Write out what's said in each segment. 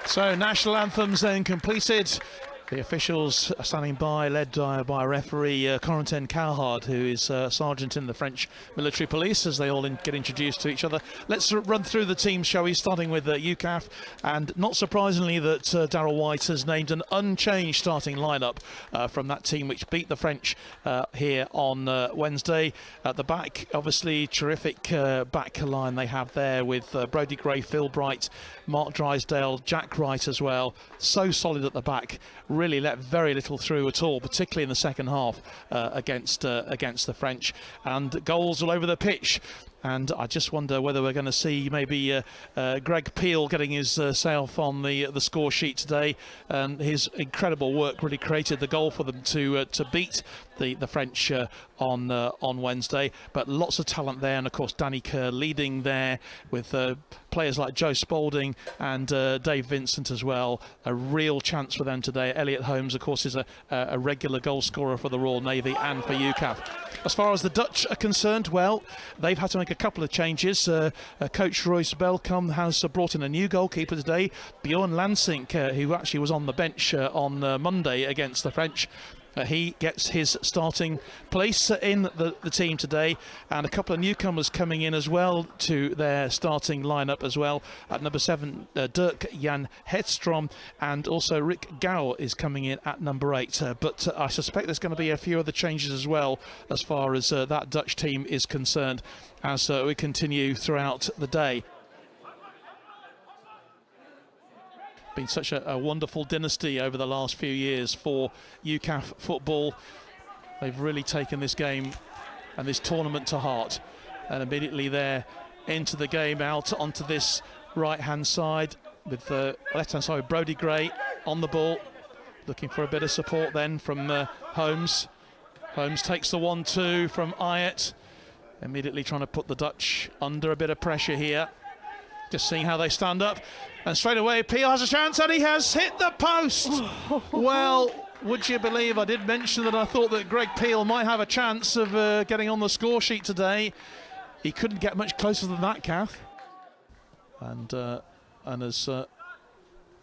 So national anthems then completed. The officials are standing by, led by referee Corentin Cowhard, who is sergeant in the French military police, as they all get introduced to each other. Let's run through the teams, shall we? Starting with UCAF, and not surprisingly that Darryl White has named an unchanged starting lineup from that team which beat the French here on Wednesday. At the back, obviously terrific back line they have there with Brodie Gray, Phil Bright, Mark Drysdale, Jack Wright as well. So solid at the back. Really let very little through at all, particularly in the second half against the French, and goals all over the pitch. And I just wonder whether we're going to see maybe Greg Peel getting his self on the score sheet today. His incredible work really created the goal for them to beat the French on Wednesday. But lots of talent there, and of course Danny Kerr leading there with players like Joe Spalding and Dave Vincent as well. A real chance for them today. Elliot Holmes, of course, is a regular goal scorer for the Royal Navy and for UCAF. As far as the Dutch are concerned, well, they've had to make a couple of changes. Coach Royce Belcom has brought in a new goalkeeper today, Bjorn Lansink, who actually was on the bench on Monday against the French. He gets his starting place in the team today, and a couple of newcomers coming in as well to their starting lineup as well. At number 7, Dirk Jan Hedstrom, and also Rick Gow is coming in at number 8. But I suspect there's going to be a few other changes as well as far as that Dutch team is concerned as we continue throughout the day. Been such a wonderful dynasty over the last few years for UCAF football. They've really taken this game and this tournament to heart, and immediately they're into the game, out onto this right hand side with the left hand side, Brodie Gray on the ball, looking for a bit of support then from Holmes. Holmes takes the 1-2 from Ayet, immediately trying to put the Dutch under a bit of pressure here. Just seeing how they stand up, and straight away Peel has a chance, and he has hit the post. Well, would you believe I did mention that I thought that Greg Peel might have a chance of getting on the score sheet today. He couldn't get much closer than that, Kath. And as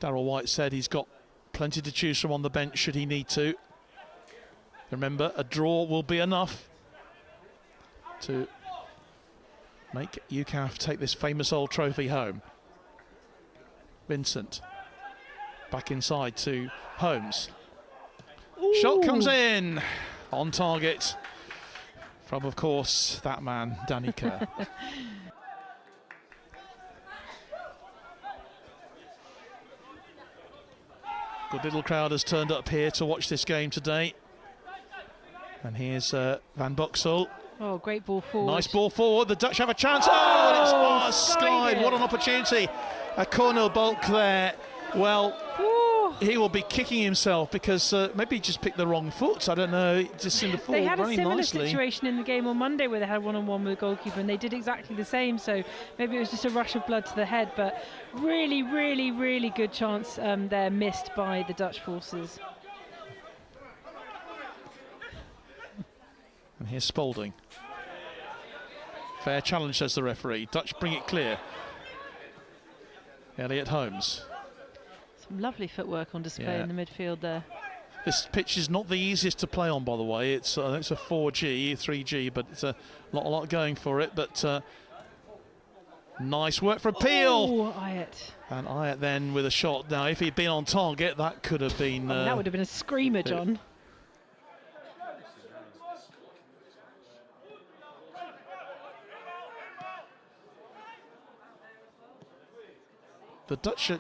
Darryl White said, he's got plenty to choose from on the bench should he need to. Remember, a draw will be enough to make UCAF take this famous old trophy home. Vincent back inside to Holmes. Ooh. Shot comes in on target from, of course, that man, Danny Kerr. Good little crowd has turned up here to watch this game today. And here's Van Boxel. Oh, great ball forward. Nice ball forward. The Dutch have a chance. Oh, and it's skied. What an opportunity. A corner bulk there. Well, he will be kicking himself because maybe he just picked the wrong foot. I don't know. It just seemed to fall very nicely. They had a similar situation in the game on Monday where they had one-on-one with the goalkeeper, and they did exactly the same. So maybe it was just a rush of blood to the head, but really, really, really good chance there missed by the Dutch forces. And here's Spalding. Fair challenge, says the referee. Dutch bring it clear. Elliot Holmes. Some lovely footwork on display in the midfield there. This pitch is not the easiest to play on, by the way. It's a 4G, 3G, but it's a lot going for it. But nice work from Peel. Oh, Ayet. And Ayet then with a shot. Now, if he'd been on target, that could have been... that would have been a screamer, John. The Dutch are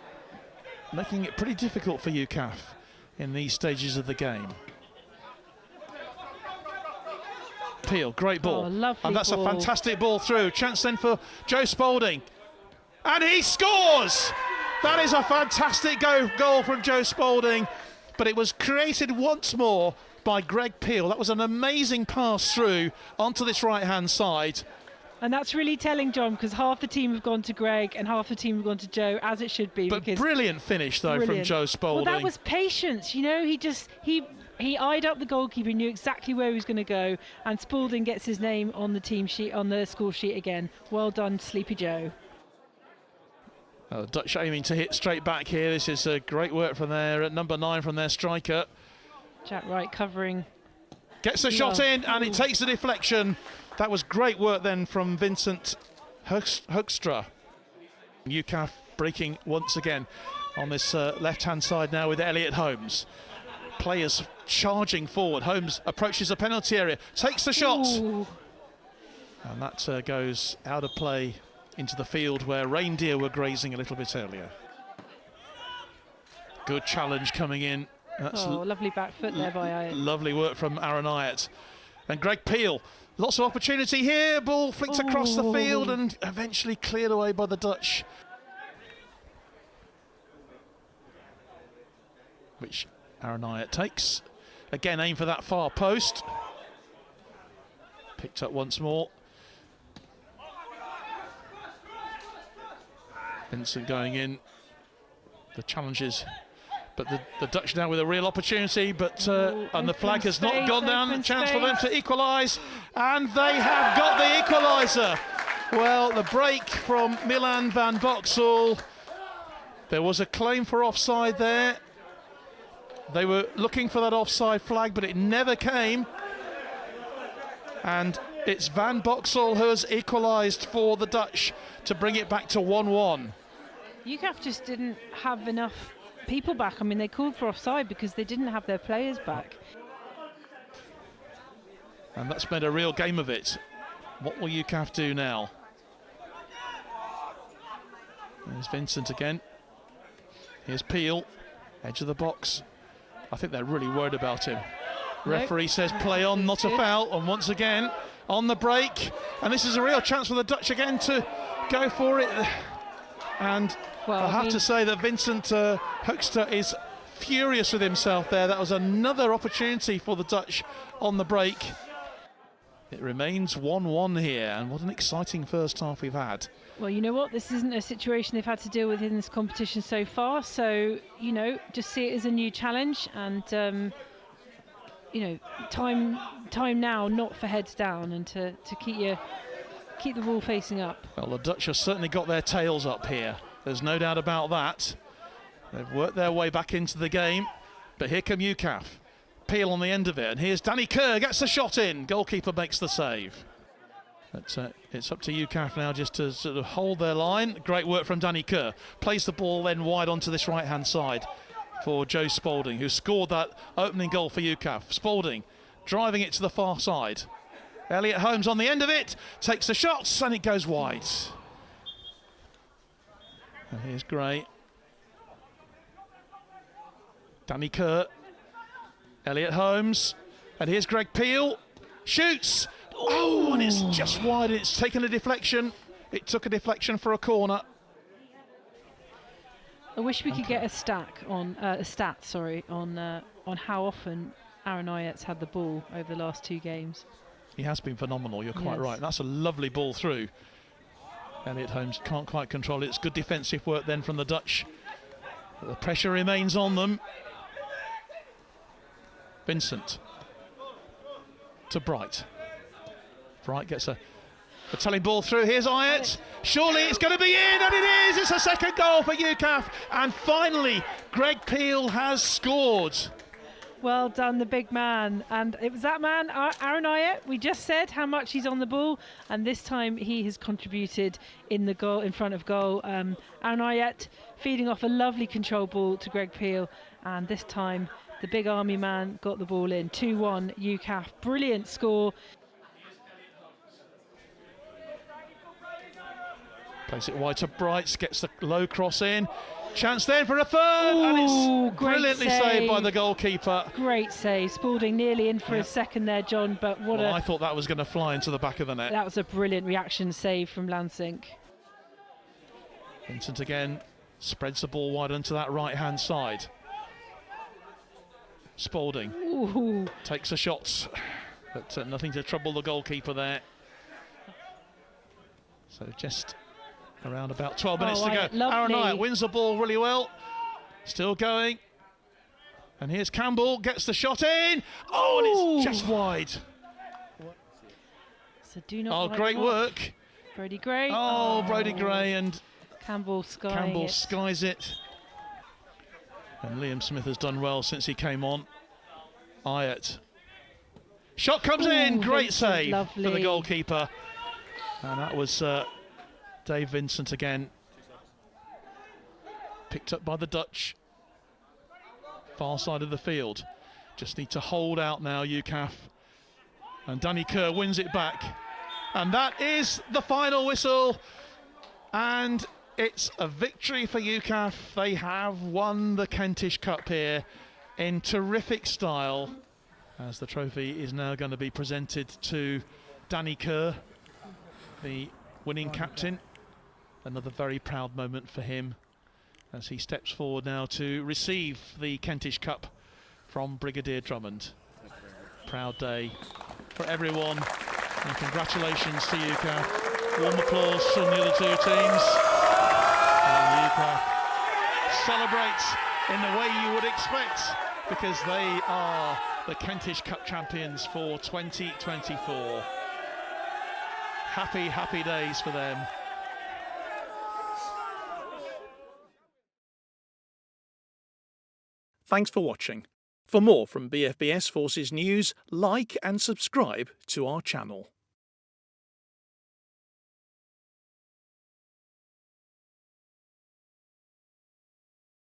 making it pretty difficult for UCAF in these stages of the game. Peel, great ball. Oh, lovely and that's ball. A fantastic ball through. Chance then for Joe Spalding. And he scores! That is a fantastic goal from Joe Spalding. But it was created once more by Greg Peel. That was an amazing pass through onto this right-hand side. And that's really telling, John, because half the team have gone to Greg and half the team have gone to Joe, as it should be. But brilliant finish, though, from Joe Spalding. Well, that was patience. You know, he eyed up the goalkeeper, knew exactly where he was going to go, and Spalding gets his name on the team sheet, on the score sheet again. Well done, Sleepy Joe. Dutch aiming to hit straight back here. This is great work from their number 9 from their striker. Jack Wright covering. Gets the shot in, and it takes the deflection. That was great work then from Vincent Hoekstra. UCAF breaking once again on this left-hand side now with Elliot Holmes. Players charging forward. Holmes approaches the penalty area, takes the shot. Ooh. And that goes out of play into the field where reindeer were grazing a little bit earlier. Good challenge coming in. That's lovely back foot there by Ayat. Lovely work from Aaron Ayat. And Greg Peel, lots of opportunity here. Ball flicked across the field and eventually cleared away by the Dutch. Which Aaron Ayat takes. Again, aim for that far post. Picked up once more. Vincent going in. The challenges. But the Dutch now with a real opportunity, but and the flag has not gone down. Chance for them to equalise, and they have got the equaliser. Well, the break from Milan van Boxel. There was a claim for offside there. They were looking for that offside flag, but it never came. And it's Van Boxel who has equalised for the Dutch to bring it back to 1-1. UCAF just didn't have enough people back. I mean, they called for offside because they didn't have their players back. And that's made a real game of it. What will UCAF do now? There's Vincent again. Here's Peel, edge of the box. I think they're really worried about him. Referee says play on, not a foul. And once again, on the break. And this is a real chance for the Dutch again to go for it. And I have to say that Vincent Hoekstra is furious with himself there. That was another opportunity for the Dutch on the break. It remains 1-1 here, and what an exciting first half we've had. Well, you know what? This isn't a situation they've had to deal with in this competition so far. So, you know, just see it as a new challenge, and you know, time now, not for heads down, and to keep the ball facing up. Well, the Dutch have certainly got their tails up here. There's no doubt about that. They've worked their way back into the game, but here come UCAF. Peel on the end of it, and here's Danny Kerr, gets the shot in. Goalkeeper makes the save. But it's up to UCAF now just to sort of hold their line. Great work from Danny Kerr. Plays the ball then wide onto this right-hand side for Joe Spalding, who scored that opening goal for UCAF. Spalding driving it to the far side. Elliot Holmes on the end of it, takes the shots, and it goes wide. And here's Gray. Danny Kerr. Elliot Holmes. And here's Greg Peel. Shoots. Oh, and it's just wide. It's taken a deflection. It took a deflection for a corner. I wish we could get a stat on how often Aaron Ayat's had the ball over the last 2 games. He has been phenomenal, you're quite right. That's a lovely ball through. Elliot Holmes can't quite control it. It's good defensive work then from the Dutch. But the pressure remains on them. Vincent to Bright. Bright gets a telling ball through. Here's Ayat. Surely it's going to be in, and it is. It's a second goal for UCAF. And finally, Greg Peel has scored. Well done, the big man. And it was that man, Aaron Ayat. We just said how much he's on the ball, and this time he has contributed in the goal, in front of goal. Aaron Ayat feeding off a lovely control ball to Greg Peel, and this time the big army man got the ball in. 2-1 UCAF. Brilliant score. Plays it wide to Brights, gets the low cross in. Chance then for a third, and it's brilliantly saved by the goalkeeper. Great save. Spalding nearly in for a second there, John, but I thought that was going to fly into the back of the net. That was a brilliant reaction save from Lansink. Vincent again spreads the ball wide onto that right-hand side. Spalding takes the shots, but nothing to trouble the goalkeeper there. So just around about 12 minutes to go. Aaron Ayat wins the ball really well. Still going. And here's Campbell, gets the shot in. Oh, and it's just wide. So do not great work. Brody Gray. Brody Gray, and Campbell skying Campbell it. skies it. And Liam Smith has done well since he came on. Ayat. Shot comes in, great Vincent, save lovely. for the goalkeeper. And that was Dave Vincent again. Picked up by the Dutch. Far side of the field. Just need to hold out now, UCAF. And Danny Kerr wins it back. And that is the final whistle. And it's a victory for UCAF. They have won the Kentish Cup here in terrific style, as the trophy is now going to be presented to Danny Kerr, the winning captain. Another very proud moment for him as he steps forward now to receive the Kentish Cup from Brigadier Drummond. Proud day for everyone, and congratulations to UCAF. Warm applause from the other two teams. And UCAF celebrates in the way you would expect, because they are the Kentish Cup champions for 2024. Happy, happy days for them. Thanks for watching. For more from BFBS Forces News, like and subscribe to our channel.